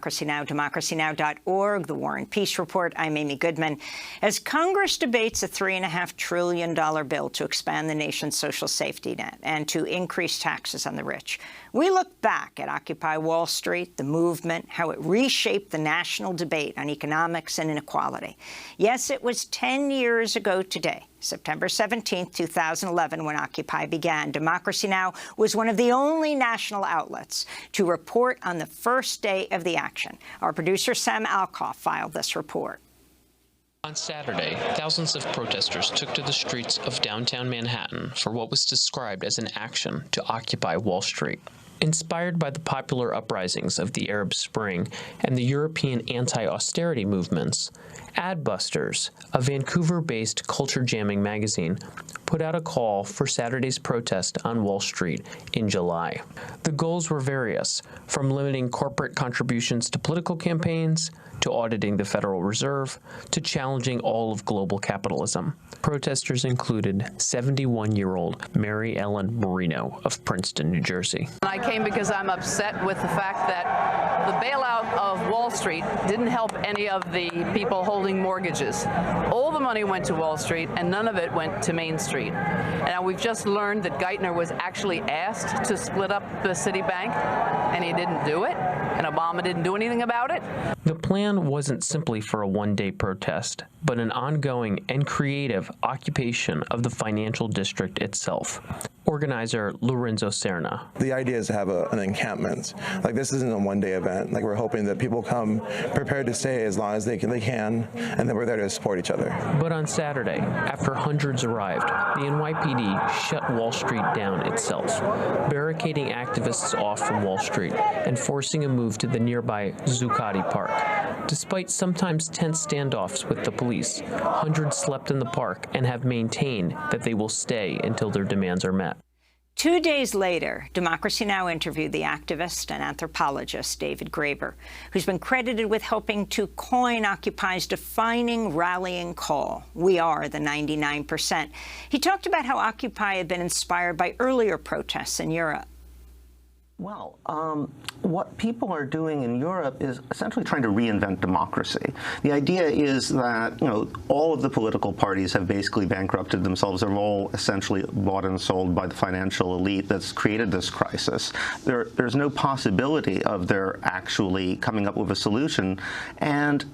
democracynow.org, The War and Peace Report. I'm Amy Goodman. As Congress debates a $3.5 trillion bill to expand the nation's social safety net and to increase taxes on the rich, we look back at Occupy Wall Street, the movement, how it reshaped the national debate on economics and inequality. Yes, it was 10 years ago today, September 17, 2011, when Occupy began. Democracy Now! Was one of the only national outlets to report on the first day of the action. Our producer, Sam Alcoff, filed this report. On Saturday, thousands of protesters took to the streets of downtown Manhattan for what was described as an action to occupy Wall Street. Inspired by the popular uprisings of the Arab Spring and the European anti-austerity movements, Adbusters, a Vancouver-based culture-jamming magazine, put out a call for Saturday's protest on Wall Street in July. The goals were various, from limiting corporate contributions to political campaigns, to auditing the Federal Reserve, to challenging all of global capitalism. Protesters included 71-year-old Mary Ellen Marino of Princeton, New Jersey. I came because I'm upset with the fact that the bailout of Wall Street didn't help any of the people holding mortgages. All the money went to Wall Street, and none of it went to Main Street. And now we've just learned that Geithner was actually asked to split up the Citibank, and he didn't do it, and Obama didn't do anything about it. The plan wasn't simply for a one-day protest, but an ongoing and creative occupation of the financial district itself. Organizer Lorenzo Serna. The idea is to have an encampment. Like, this isn't a one-day event. Like, we're hoping that people come prepared to stay as long as they can, and then we're there to support each other. But on Saturday, after hundreds arrived, the NYPD shut Wall Street down itself, barricading activists off from Wall Street and forcing a move to the nearby Zuccotti Park. Despite sometimes tense standoffs with the police, hundreds slept in the park and have maintained that they will stay until their demands are met. 2 days later, Democracy Now! Interviewed the activist and anthropologist David Graeber, who's been credited with helping to coin Occupy's defining rallying call, "We are the 99%. He talked about how Occupy had been inspired by earlier protests in Europe. Well, what people are doing in Europe is essentially trying to reinvent democracy. The idea is that, all of the political parties have basically bankrupted themselves. They're all essentially bought and sold by the financial elite that's created this crisis. There's no possibility of their actually coming up with a solution, and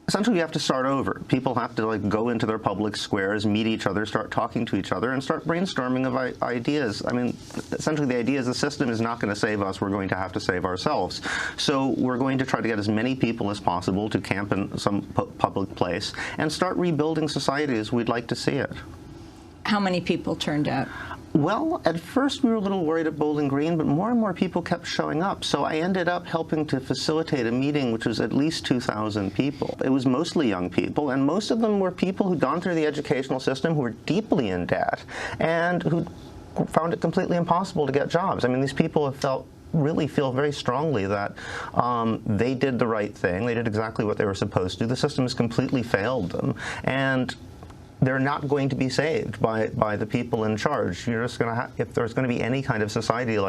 essentially, you have to start over. People have to go into their public squares, meet each other, start talking to each other, and start brainstorming of ideas. I mean, essentially, the idea is the system is not going to save us. We're going to have to save ourselves. So we're going to try to get as many people as possible to camp in some public place and start rebuilding society as we'd like to see it. How many people turned out? Well, at first we were a little worried at Bowling Green, but more and more people kept showing up. So I ended up helping to facilitate a meeting which was at least 2,000 people. It was mostly young people, and most of them were people who'd gone through the educational system, who were deeply in debt, and who found it completely impossible to get jobs. I mean, these people have really feel very strongly that they did the right thing. They did exactly what they were supposed to. The system has completely failed them, and they're not going to be saved by the people in charge. You're just going to if there's going to be any kind of society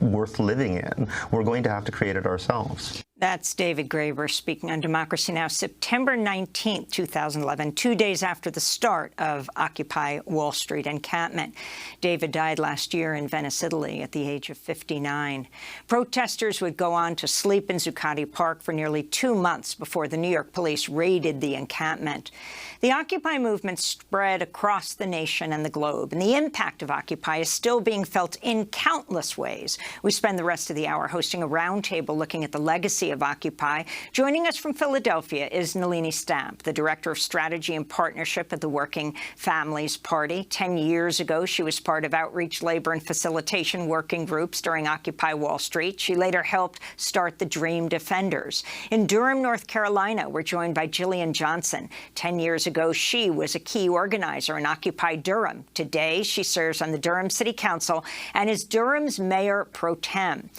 worth living in, we're going to have to create it ourselves. That's David Graeber speaking on Democracy Now! September 19, 2011, 2 days after the start of Occupy Wall Street encampment. David died last year in Venice, Italy, at the age of 59. Protesters would go on to sleep in Zuccotti Park for nearly 2 months before the New York police raided the encampment. The Occupy movement spread across the nation and the globe, and the impact of Occupy is still being felt in countless ways. We spend the rest of the hour hosting a roundtable looking at the legacy of Occupy. Joining us from Philadelphia is Nalini Stamp, the Director of Strategy and Partnership at the Working Families Party. 10 years ago, she was part of outreach, labor, and facilitation working groups during Occupy Wall Street. She later helped start the Dream Defenders. In Durham, North Carolina, we're joined by Jillian Johnson. 10 years ago, she was a key organizer in Occupy Durham. Today, she serves on the Durham City Council and is Durham's mayor pro tem.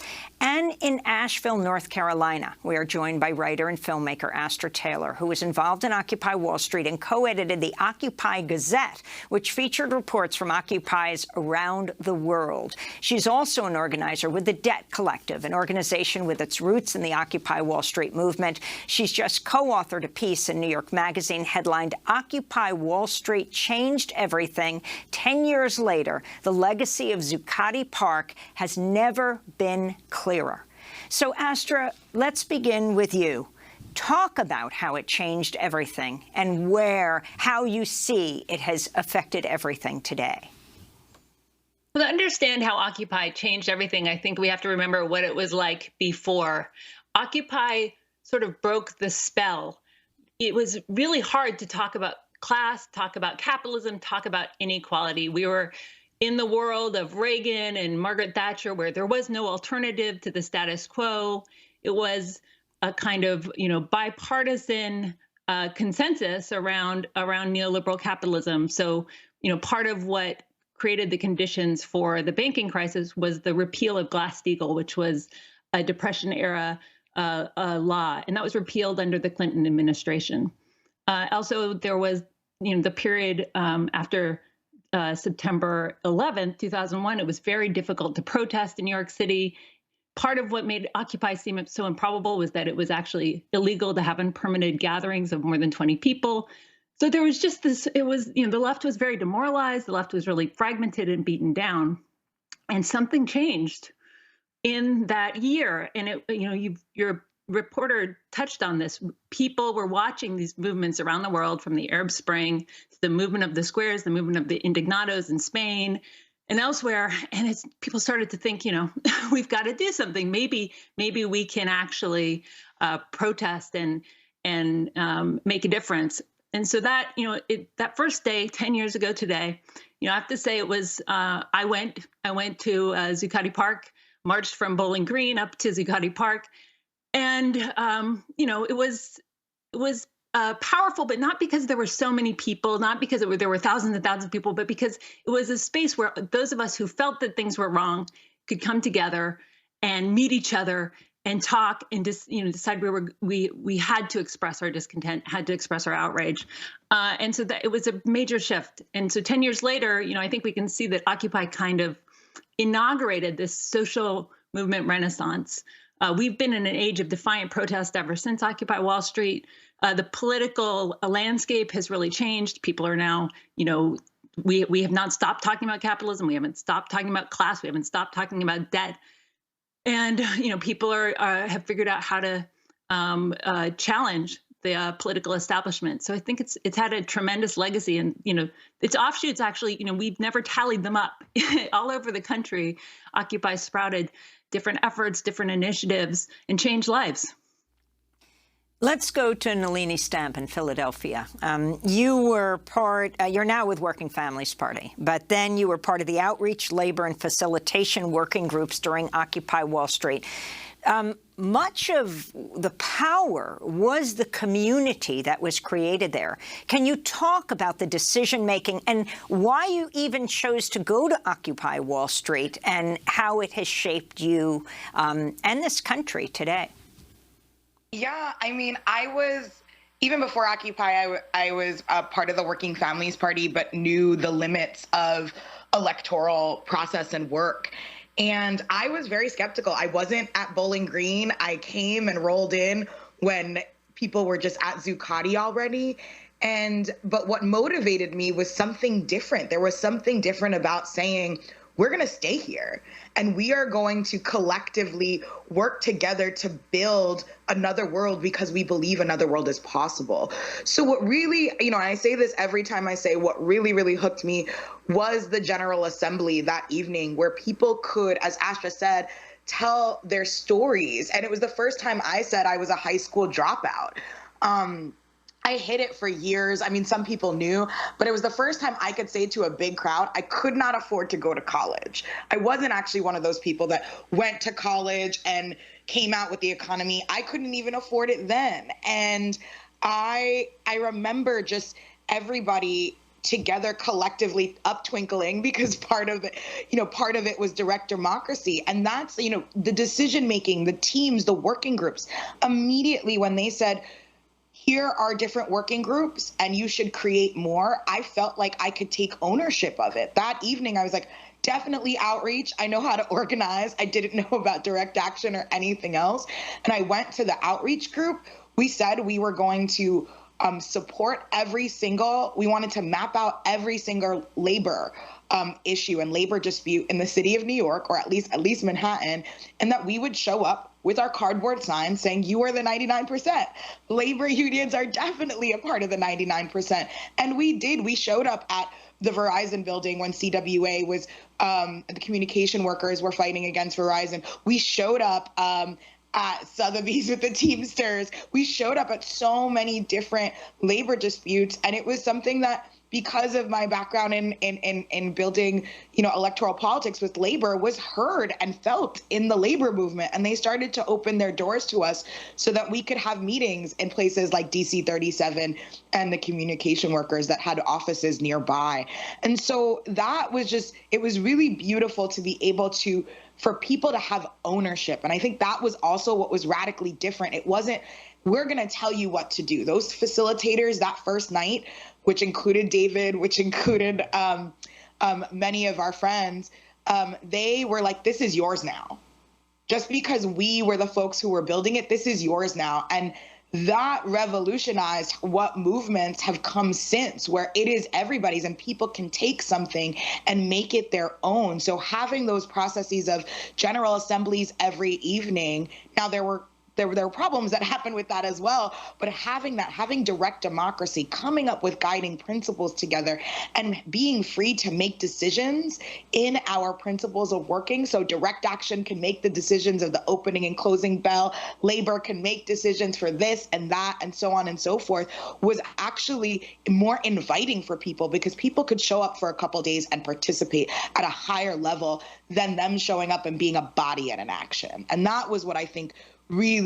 And in Asheville, North Carolina, we are joined by writer and filmmaker Astra Taylor, who was involved in Occupy Wall Street and co-edited the Occupy Gazette, which featured reports from Occupies around the world. She's also an organizer with the Debt Collective, an organization with its roots in the Occupy Wall Street movement. She's just co-authored a piece in New York Magazine headlined Occupy Wall Street Changed Everything. 10 years later, the legacy of Zuccotti Park has never been clearer. So, Astra, let's begin with you. Talk about how it changed everything and how you see it has affected everything today. Well, to understand how Occupy changed everything, I think we have to remember what it was like before. Occupy sort of broke the spell. It was really hard to talk about class, talk about capitalism, talk about inequality. We were in the world of Reagan and Margaret Thatcher, where there was no alternative to the status quo. It was a kind of, bipartisan consensus around neoliberal capitalism. So, part of what created the conditions for the banking crisis was the repeal of Glass-Steagall, which was a Depression-era law, and that was repealed under the Clinton administration. Also, there was, the period after September 11th, 2001, it was very difficult to protest in New York City. Part of what made Occupy seem so improbable was that it was actually illegal to have unpermitted gatherings of more than 20 people. So there was just this, the left was very demoralized. The left was really fragmented and beaten down. And something changed in that year. And your reporter touched on this. People were watching these movements around the world, from the Arab Spring to the movement of the squares, the movement of the indignados in Spain and elsewhere. And people started to think, we've got to do something. Maybe we can actually protest and make a difference. And so that, that first day, 10 years ago today, I have to say it was, I went to Zuccotti Park, marched from Bowling Green up to Zuccotti Park. And, it was powerful, but not because there were so many people, not because there were thousands and thousands of people, but because it was a space where those of us who felt that things were wrong could come together and meet each other and talk and just, decide we had to express our discontent, had to express our outrage. And so that it was a major shift. And so 10 years later, I think we can see that Occupy kind of inaugurated this social movement renaissance. We've been in an age of defiant protest ever since Occupy Wall Street. The political landscape has really changed. People are now, we have not stopped talking about capitalism. We haven't stopped talking about class. We haven't stopped talking about debt. And, people have figured out how to challenge the political establishment. So I think it's had a tremendous legacy. And, its offshoots actually, we've never tallied them up. All over the country, Occupy sprouted different efforts, different initiatives, and changed lives. Let's go to Nalini Stamp in Philadelphia. You were you're now with Working Families Party, but then you were part of the outreach, labor, and facilitation working groups during Occupy Wall Street. Much of the power was the community that was created there. Can you talk about the decision-making and why you even chose to go to Occupy Wall Street and how it has shaped you and this country today? Yeah, even before Occupy, I was a part of the Working Families Party, but knew the limits of electoral process and work. And I was very skeptical. I wasn't at Bowling Green. I came and rolled in when people were just at Zuccotti already. But what motivated me was something different. There was something different about saying, we're going to stay here and we are going to collectively work together to build another world because we believe another world is possible. So what really, I say this every time I say what really, really hooked me was the General Assembly that evening, where people could, as Astra said, tell their stories. And it was the first time I said I was a high school dropout. I hid it for years. Some people knew, but it was the first time I could say to a big crowd, I could not afford to go to college. I wasn't actually one of those people that went to college and came out with the economy. I couldn't even afford it then. And I remember just everybody together collectively up twinkling, because part of it was direct democracy. And that's, the decision making, the teams, the working groups, immediately when they said, here are different working groups and you should create more, I felt like I could take ownership of it. That evening, I was like, definitely outreach. I know how to organize. I didn't know about direct action or anything else. And I went to the outreach group. We said we were going to support we wanted to map out every single labor issue and labor dispute in the city of New York, or at least Manhattan, and that we would show up with our cardboard signs saying, you are the 99%. Labor unions are definitely a part of the 99%. And we did. We showed up at the Verizon building when CWA was, the communication workers were fighting against Verizon. We showed up at Sotheby's with the Teamsters. We showed up at so many different labor disputes. And it was something that, because of my background in building, electoral politics with labor, was heard and felt in the labor movement. And they started to open their doors to us so that we could have meetings in places like DC 37 and the communication workers that had offices nearby. And so that was it was really beautiful to be able for people to have ownership. And I think that was also what was radically different. It wasn't, we're going to tell you what to do. Those facilitators that first night, which included David, which included many of our friends, they were like, this is yours now. Just because we were the folks who were building it, this is yours now. And that revolutionized what movements have come since, where it is everybody's and people can take something and make it their own. So having those processes of general assemblies every evening, now there were problems that happened with that as well, but having direct democracy, coming up with guiding principles together, and being free to make decisions in our principles of working. So direct action can make the decisions of the opening and closing bell, labor can make decisions for this and that, and so on and so forth, was actually more inviting for people, because people could show up for a couple days and participate at a higher level than them showing up and being a body in an action. And that was what I think really